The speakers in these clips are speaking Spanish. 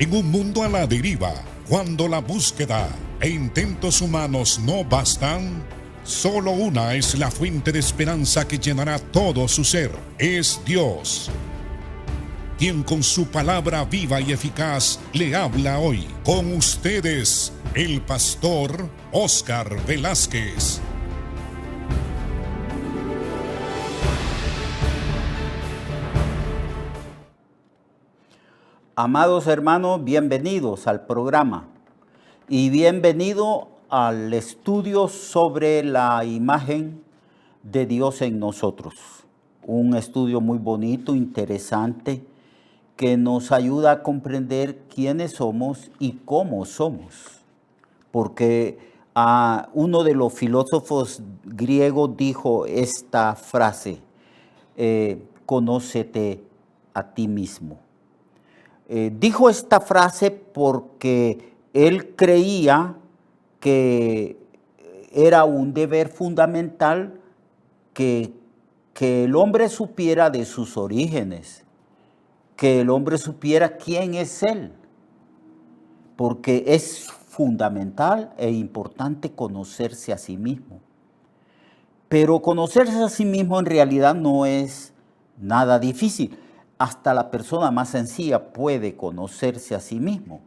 En un mundo a la deriva, cuando la búsqueda e intentos humanos no bastan, solo una es la fuente de esperanza que llenará todo su ser. Es Dios, quien con su palabra viva y eficaz le habla hoy. Con ustedes, el pastor Óscar Velázquez. Amados hermanos, bienvenidos al programa y bienvenido al estudio sobre la imagen de Dios en nosotros. Un estudio muy bonito, interesante, que nos ayuda a comprender quiénes somos y cómo somos. Porque uno de los filósofos griegos dijo esta frase, conócete a ti mismo. Dijo esta frase porque él creía que era un deber fundamental que el hombre supiera de sus orígenes, que el hombre supiera quién es él, porque es fundamental e importante conocerse a sí mismo. Pero conocerse a sí mismo en realidad no es nada difícil. Hasta la persona más sencilla puede conocerse a sí mismo,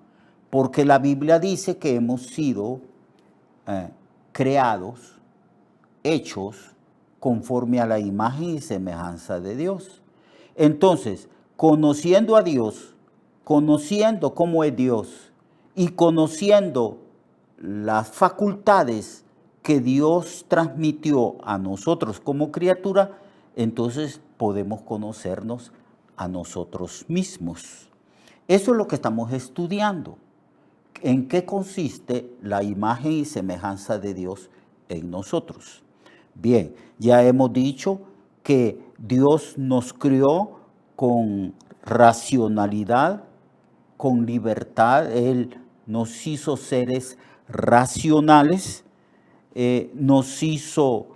porque la Biblia dice que hemos sido creados, hechos conforme a la imagen y semejanza de Dios. Entonces, conociendo a Dios, conociendo cómo es Dios y conociendo las facultades que Dios transmitió a nosotros como criatura, entonces podemos conocernos a nosotros mismos. Eso es lo que estamos estudiando. ¿En qué consiste la imagen y semejanza de Dios en nosotros? Bien, ya hemos dicho que Dios nos crió con racionalidad, con libertad. Él nos hizo seres racionales, nos hizo,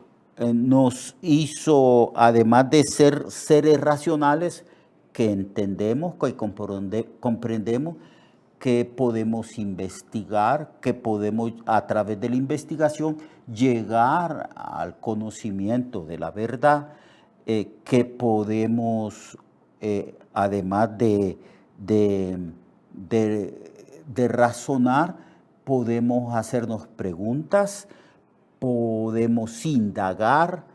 además de ser seres racionales, que entendemos, que comprendemos, que podemos investigar, que podemos a través de la investigación llegar al conocimiento de la verdad, que podemos, además de razonar, podemos hacernos preguntas, podemos indagar.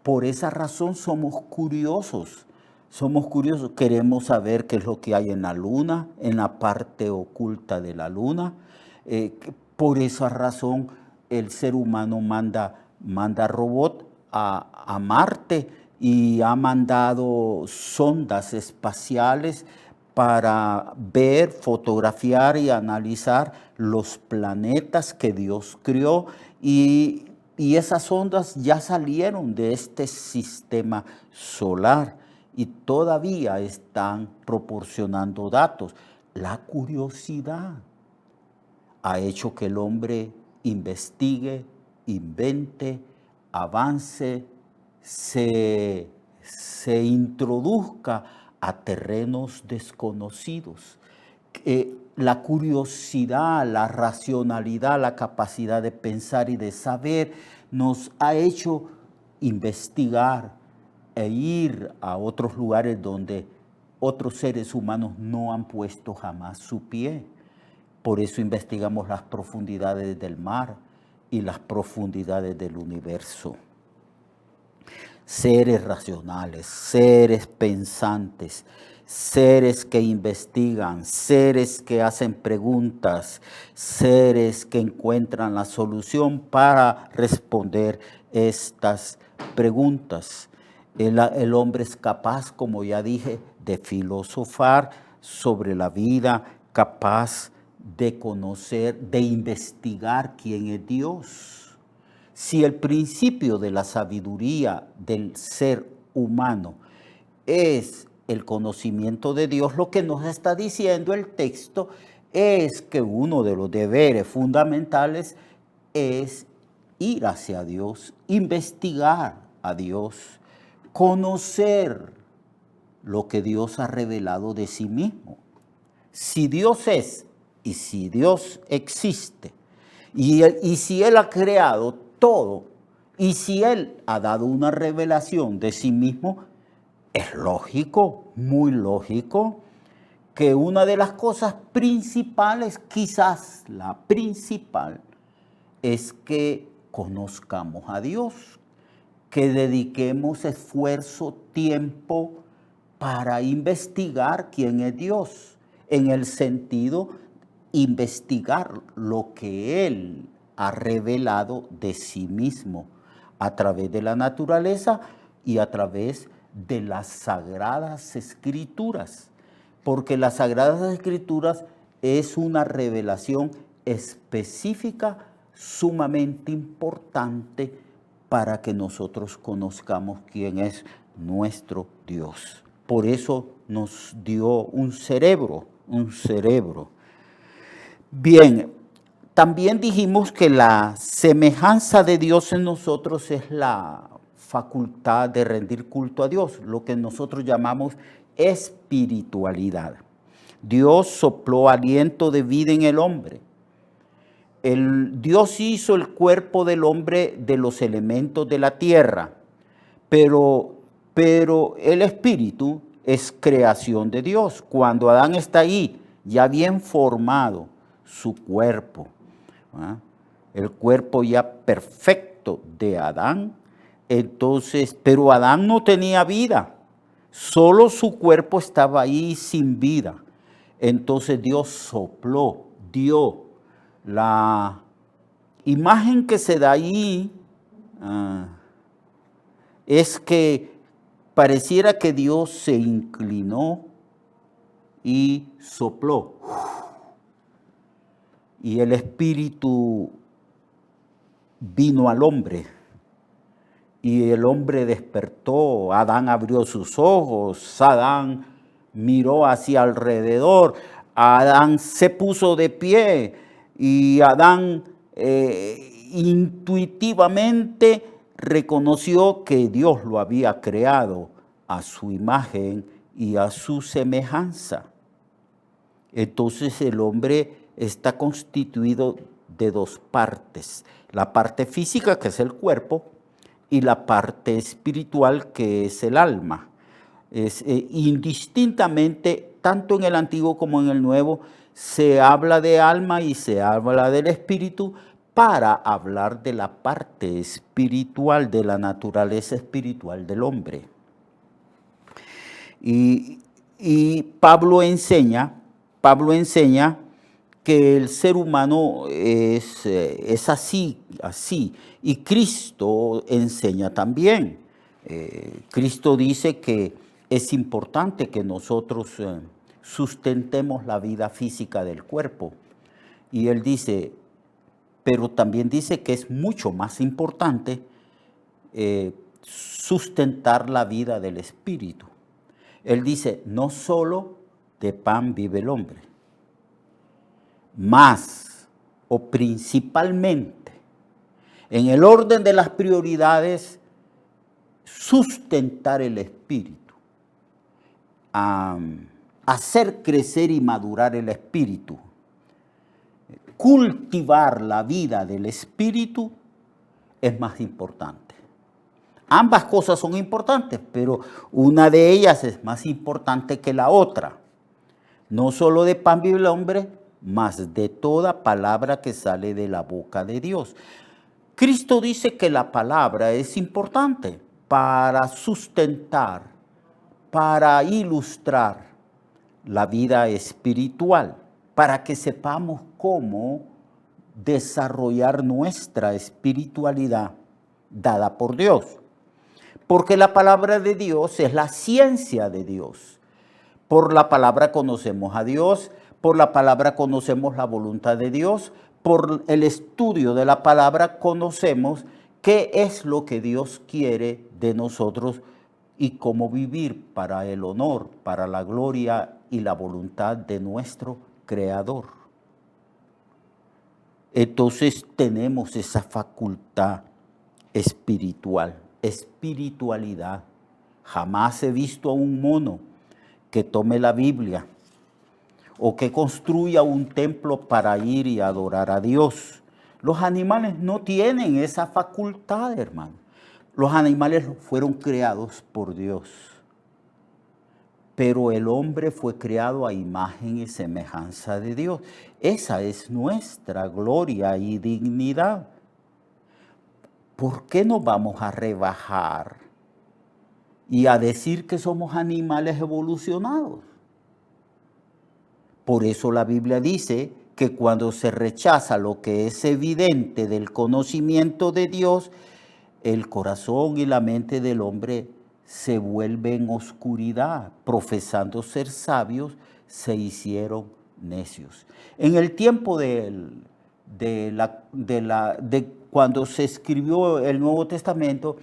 Por esa razón somos curiosos. Somos curiosos, queremos saber qué es lo que hay en la luna, en la parte oculta de la luna. Por esa razón el ser humano manda robot a Marte y ha mandado sondas espaciales para ver, fotografiar y analizar los planetas que Dios creó, y esas ondas ya salieron de este sistema solar y todavía están proporcionando datos. La curiosidad ha hecho que el hombre investigue, invente, avance, se introduzca a terrenos desconocidos. La curiosidad, la racionalidad, la capacidad de pensar y de saber nos ha hecho investigar e ir a otros lugares donde otros seres humanos no han puesto jamás su pie. Por eso investigamos las profundidades del mar y las profundidades del universo. Seres racionales, seres pensantes, seres que investigan, seres que hacen preguntas, seres que encuentran la solución para responder estas preguntas. El hombre es capaz, como ya dije, de filosofar sobre la vida, capaz de conocer, de investigar quién es Dios. Si el principio de la sabiduría del ser humano es el conocimiento de Dios, lo que nos está diciendo el texto es que uno de los deberes fundamentales es ir hacia Dios, investigar a Dios, conocer lo que Dios ha revelado de sí mismo. si Dios es y si Dios existe, y si Él ha creado todo, y si Él ha dado una revelación de sí mismo, es lógico, muy lógico, que una de las cosas principales, quizás la principal, es que conozcamos a Dios, que dediquemos esfuerzo, tiempo para investigar quién es Dios, en el sentido investigar lo que Él ha revelado de sí mismo a través de la naturaleza y a través de las Sagradas Escrituras, porque las Sagradas Escrituras es una revelación específica, sumamente importante para que nosotros conozcamos quién es nuestro Dios. Por eso nos dio un cerebro, un cerebro. Bien, también dijimos que la semejanza de Dios en nosotros es la facultad de rendir culto a Dios, lo que nosotros llamamos espiritualidad. Dios sopló aliento de vida en el hombre. Dios hizo el cuerpo del hombre de los elementos de la tierra, pero el espíritu es creación de Dios. Cuando Adán está ahí, ya bien formado, su cuerpo, ¿ah? El cuerpo ya perfecto de Adán, entonces, pero Adán no tenía vida, solo su cuerpo estaba ahí sin vida. Entonces Dios sopló, dio la imagen que se da ahí, es que pareciera que Dios se inclinó y sopló. Y el espíritu vino al hombre. Y el hombre despertó. Adán abrió sus ojos. Adán miró hacia alrededor. Adán se puso de pie. Y Adán intuitivamente reconoció que Dios lo había creado a su imagen y a su semejanza. Entonces el hombre está constituido de dos partes, la parte física, que es el cuerpo, y la parte espiritual, que es el alma. Indistintamente, tanto en el Antiguo como en el Nuevo, se habla de alma y se habla del espíritu para hablar de la parte espiritual, de la naturaleza espiritual del hombre. Y Pablo enseña que el ser humano es así. Y Cristo enseña también. Cristo dice que es importante que nosotros sustentemos la vida física del cuerpo. Y él dice, pero también dice que es mucho más importante sustentar la vida del espíritu. Él dice, no solo de pan vive el hombre, más o principalmente, en el orden de las prioridades, sustentar el espíritu, hacer crecer y madurar el espíritu, cultivar la vida del espíritu es más importante. Ambas cosas son importantes, pero una de ellas es más importante que la otra. No solo de pan vive el hombre, mas de toda palabra que sale de la boca de Dios. Cristo dice que la palabra es importante para sustentar, para ilustrar la vida espiritual, para que sepamos cómo desarrollar nuestra espiritualidad dada por Dios. Porque la palabra de Dios es la ciencia de Dios. Por la palabra conocemos a Dios, por la palabra conocemos la voluntad de Dios, por el estudio de la palabra conocemos qué es lo que Dios quiere de nosotros y cómo vivir para el honor, para la gloria y la voluntad de nuestro Creador. Entonces tenemos esa facultad espiritual, espiritualidad. Jamás he visto a un mono que tome la Biblia o que construya un templo para ir y adorar a Dios. Los animales no tienen esa facultad, hermano. Los animales fueron creados por Dios, pero el hombre fue creado a imagen y semejanza de Dios. Esa es nuestra gloria y dignidad. ¿Por qué nos vamos a rebajar y a decir que somos animales evolucionados? Por eso la Biblia dice que cuando se rechaza lo que es evidente del conocimiento de Dios, el corazón y la mente del hombre se vuelven oscuridad. Profesando ser sabios, se hicieron necios. En el tiempo de cuando se escribió el Nuevo Testamento,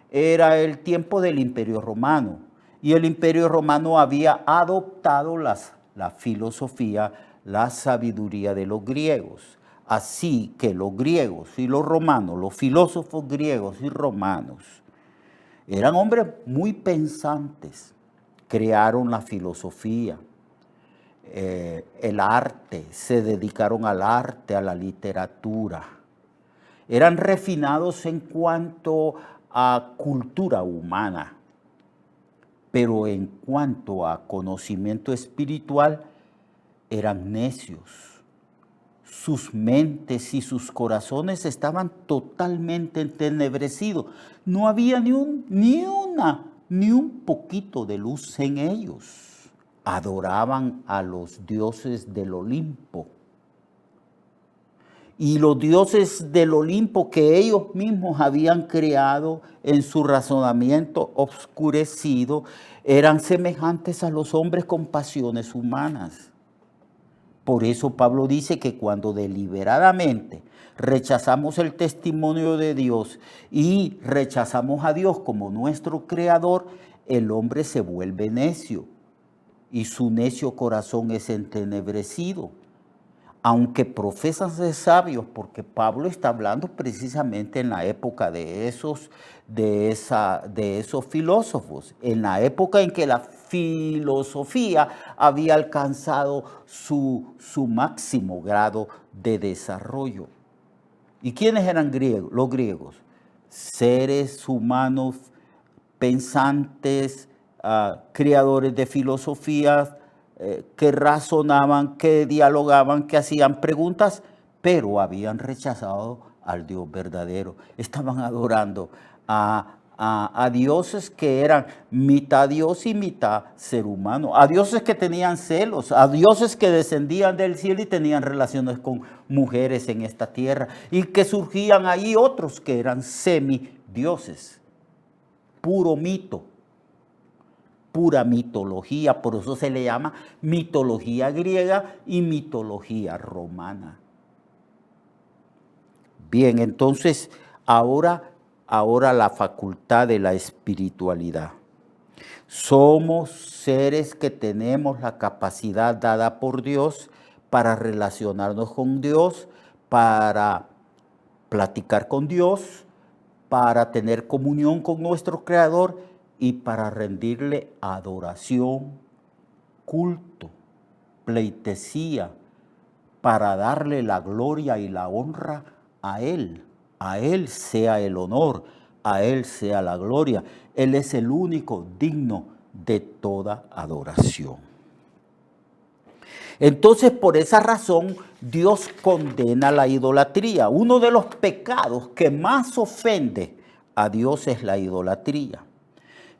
era el tiempo del Imperio Romano. Y el Imperio Romano había adoptado la filosofía, la sabiduría de los griegos. Así que los griegos y los romanos, los filósofos griegos y romanos, eran hombres muy pensantes. Crearon la filosofía, el arte, se dedicaron al arte, a la literatura. Eran refinados en cuanto a cultura humana, pero en cuanto a conocimiento espiritual, eran necios. Sus mentes y sus corazones estaban totalmente entenebrecidos. No había ni un poquito de luz en ellos. Adoraban a los dioses del Olimpo. Y los dioses del Olimpo que ellos mismos habían creado en su razonamiento obscurecido eran semejantes a los hombres con pasiones humanas. Por eso Pablo dice que cuando deliberadamente rechazamos el testimonio de Dios y rechazamos a Dios como nuestro creador, el hombre se vuelve necio y su necio corazón es entenebrecido. Aunque profesan ser sabios, porque Pablo está hablando precisamente en la época de esos filósofos, en la época en que la filosofía había alcanzado su máximo grado de desarrollo. ¿Y quiénes eran los griegos? Seres humanos pensantes, creadores de filosofías, que razonaban, que dialogaban, que hacían preguntas, pero habían rechazado al Dios verdadero. Estaban adorando a dioses que eran mitad Dios y mitad ser humano, a dioses que tenían celos, a dioses que descendían del cielo y tenían relaciones con mujeres en esta tierra, y que surgían ahí otros que eran semidioses, puro mito, pura mitología. Por eso se le llama mitología griega y mitología romana. Bien, entonces ahora la facultad de la espiritualidad. Somos seres que tenemos la capacidad dada por Dios para relacionarnos con Dios, para platicar con Dios, para tener comunión con nuestro Creador y para rendirle adoración, culto, pleitesía, para darle la gloria y la honra a Él. A Él sea el honor, a Él sea la gloria. Él es el único digno de toda adoración. Entonces, por esa razón, Dios condena la idolatría. Uno de los pecados que más ofende a Dios es la idolatría.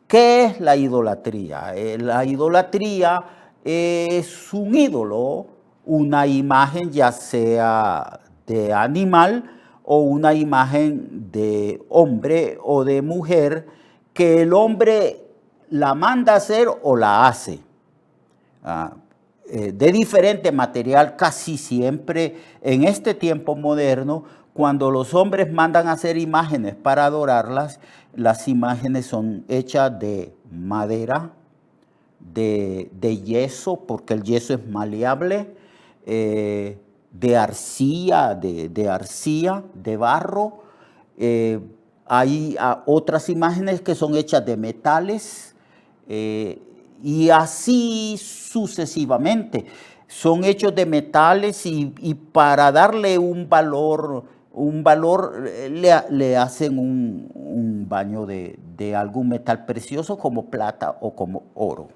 ¿Qué es la idolatría? La idolatría es un ídolo, una imagen ya sea de animal o una imagen de hombre o de mujer que el hombre la manda a hacer o la hace. De diferente material, casi siempre en este tiempo moderno, cuando los hombres mandan a hacer imágenes para adorarlas, las imágenes son hechas de madera, de yeso, porque el yeso es maleable, de arcilla, de barro. Hay otras imágenes que son hechas de metales, y así sucesivamente. son hechos de metales y para darle un valor le hacen un baño de algún metal precioso como plata o como oro.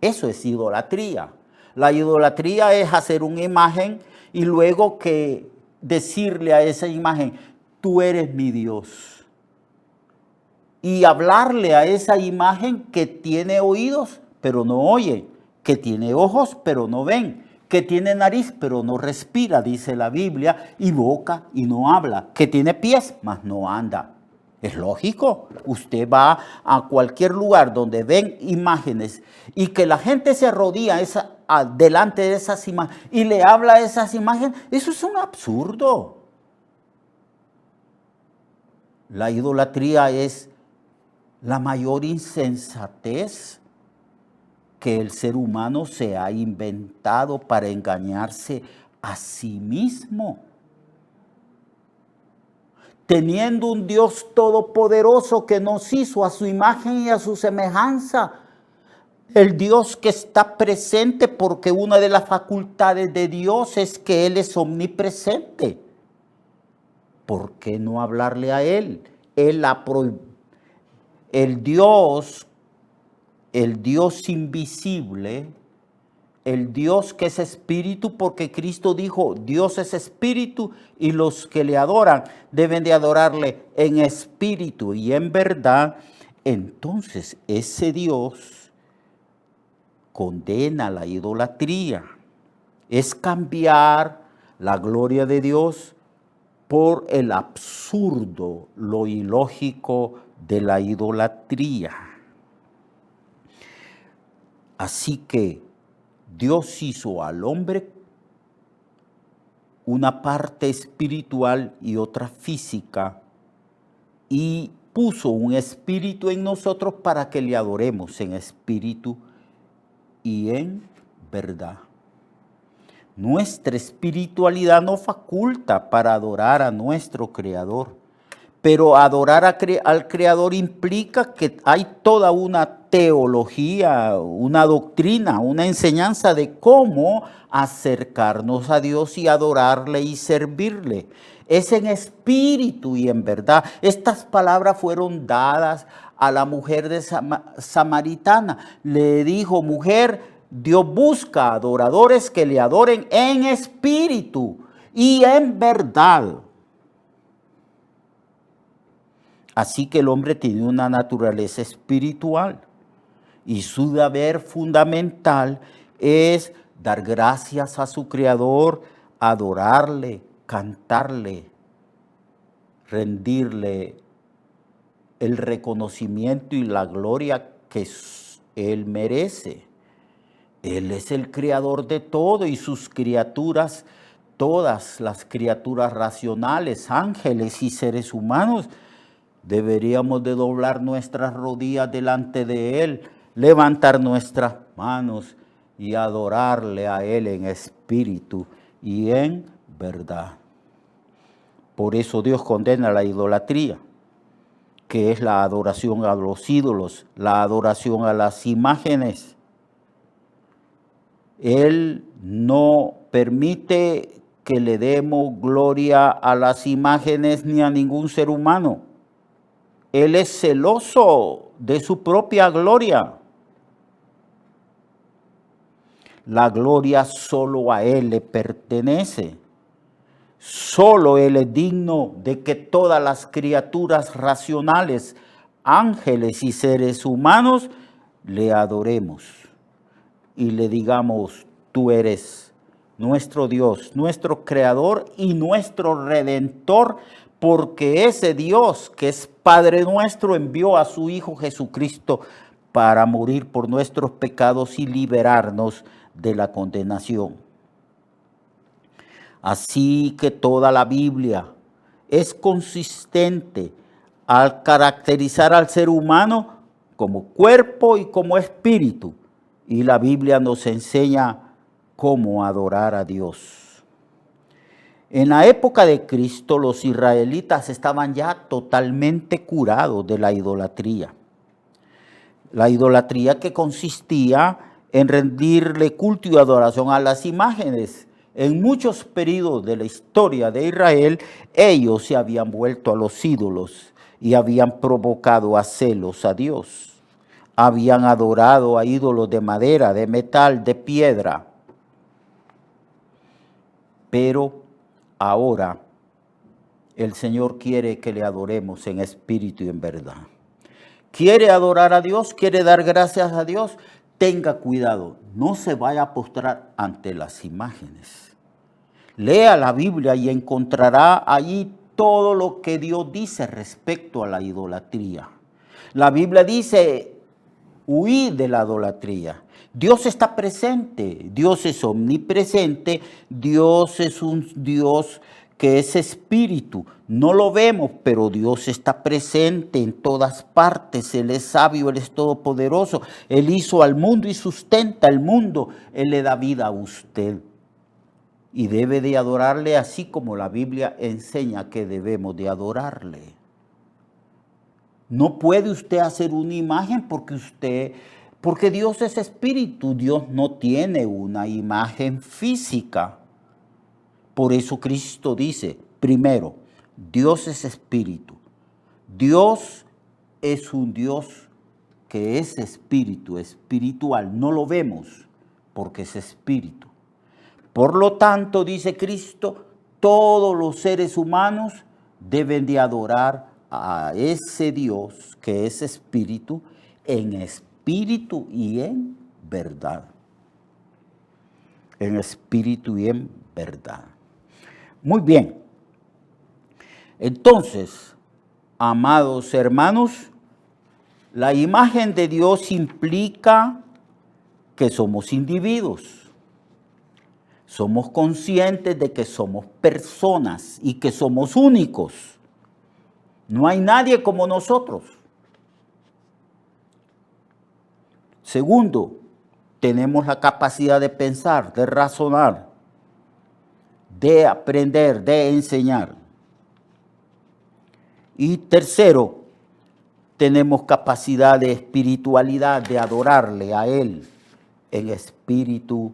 Eso es idolatría. La idolatría es hacer una imagen y luego que decirle a esa imagen, tú eres mi Dios. Y hablarle a esa imagen que tiene oídos, pero no oye, que tiene ojos, pero no ven, que tiene nariz, pero no respira, dice la Biblia, y boca y no habla, que tiene pies, mas no anda. Es lógico, usted va a cualquier lugar donde ven imágenes y que la gente se arrodilla delante de esas imágenes y le habla a esas imágenes, eso es un absurdo. La idolatría es la mayor insensatez que el ser humano se ha inventado para engañarse a sí mismo. Teniendo un Dios todopoderoso que nos hizo a su imagen y a su semejanza, el Dios que está presente, porque una de las facultades de Dios es que Él es omnipresente. ¿Por qué no hablarle a Él? El Dios invisible, el Dios que es espíritu, porque Cristo dijo, Dios es espíritu y los que le adoran deben de adorarle en espíritu y en verdad. Entonces ese Dios condena la idolatría. Es cambiar la gloria de Dios por el absurdo, lo ilógico de la idolatría. Así que Dios hizo al hombre una parte espiritual y otra física y puso un espíritu en nosotros para que le adoremos en espíritu y en verdad. Nuestra espiritualidad nos faculta para adorar a nuestro Creador, pero adorar al Creador implica que hay toda una teología, una doctrina, una enseñanza de cómo acercarnos a Dios y adorarle y servirle. Es en espíritu y en verdad. Estas palabras fueron dadas a la mujer de samaritana. Le dijo, mujer, Dios busca adoradores que le adoren en espíritu y en verdad. Así que el hombre tiene una naturaleza espiritual y su deber fundamental es dar gracias a su Creador, adorarle, cantarle, rendirle el reconocimiento y la gloria que Él merece. Él es el creador de todo y sus criaturas, todas las criaturas racionales, ángeles y seres humanos, deberíamos de doblar nuestras rodillas delante de Él, levantar nuestras manos y adorarle a Él en espíritu y en verdad. Por eso Dios condena la idolatría, que es la adoración a los ídolos, la adoración a las imágenes. Él no permite que le demos gloria a las imágenes ni a ningún ser humano. Él es celoso de su propia gloria. La gloria solo a Él le pertenece. Solo Él es digno de que todas las criaturas racionales, ángeles y seres humanos, le adoremos y le digamos, tú eres nuestro Dios, nuestro Creador y nuestro Redentor, porque ese Dios que es Padre nuestro envió a su Hijo Jesucristo para morir por nuestros pecados y liberarnos de la condenación. Así que toda la Biblia es consistente al caracterizar al ser humano como cuerpo y como espíritu. Y la Biblia nos enseña cómo adorar a Dios. En la época de Cristo, los israelitas estaban ya totalmente curados de la idolatría. La idolatría que consistía en rendirle culto y adoración a las imágenes. En muchos periodos de la historia de Israel, ellos se habían vuelto a los ídolos y habían provocado a celos a Dios. Habían adorado a ídolos de madera, de metal, de piedra. Pero ahora el Señor quiere que le adoremos en espíritu y en verdad. ¿Quiere adorar a Dios? ¿Quiere dar gracias a Dios? Tenga cuidado, no se vaya a postrar ante las imágenes. Lea la Biblia y encontrará allí todo lo que Dios dice respecto a la idolatría. La Biblia dice, huid de la idolatría. Dios está presente, Dios es omnipresente, Dios es un Dios que es espíritu. No lo vemos, pero Dios está presente en todas partes. Él es sabio, Él es todopoderoso. Él hizo al mundo y sustenta el mundo. Él le da vida a usted. Y debe de adorarle así como la Biblia enseña que debemos de adorarle. No puede usted hacer una imagen porque Dios es espíritu. Dios no tiene una imagen física. Por eso Cristo dice, primero, Dios es espíritu. Dios es un Dios que es espíritu, espiritual. No lo vemos porque es espíritu. Por lo tanto, dice Cristo, todos los seres humanos deben de adorar a ese Dios que es espíritu y en verdad. En espíritu y en verdad. Muy bien. Entonces, amados hermanos, la imagen de Dios implica que somos individuos. Somos conscientes de que somos personas y que somos únicos. No hay nadie como nosotros. Segundo, tenemos la capacidad de pensar, de razonar, de aprender, de enseñar. Y tercero, tenemos capacidad de espiritualidad, de adorarle a Él en espíritu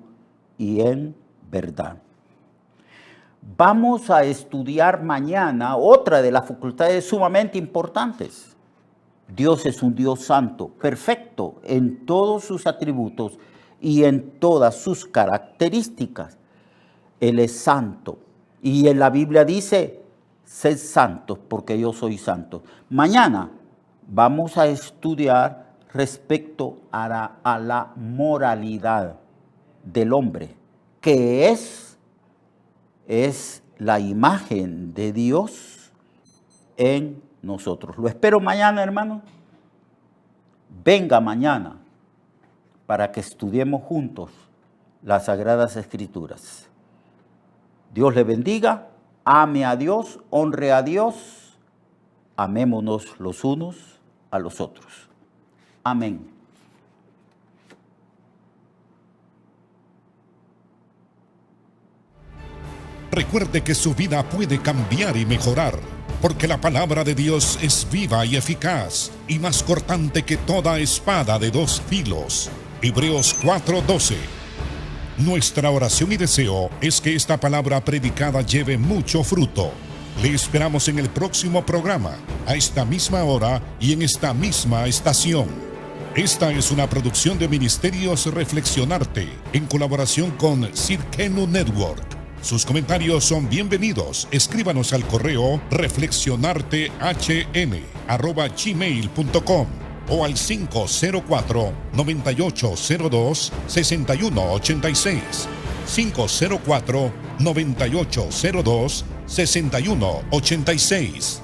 y en verdad. Vamos a estudiar mañana otra de las facultades sumamente importantes. Dios es un Dios santo, perfecto en todos sus atributos y en todas sus características. Él es santo. Y en la Biblia dice, sed santos porque yo soy santo. Mañana vamos a estudiar respecto a la moralidad del hombre, que es la imagen de Dios en nosotros. Lo espero mañana, hermano. Venga mañana para que estudiemos juntos las Sagradas Escrituras. Dios le bendiga, ame a Dios, honre a Dios, amémonos los unos a los otros. Amén. Recuerde que su vida puede cambiar y mejorar, porque la palabra de Dios es viva y eficaz, y más cortante que toda espada de dos filos. Hebreos 4:12. Nuestra oración y deseo es que esta palabra predicada lleve mucho fruto. Le esperamos en el próximo programa, a esta misma hora y en esta misma estación. Esta es una producción de Ministerios Reflexionarte, en colaboración con Cirkenu Network. Sus comentarios son bienvenidos. Escríbanos al correo reflexionartehn@gmail.com o al 504-9802-6186. 504-9802-6186.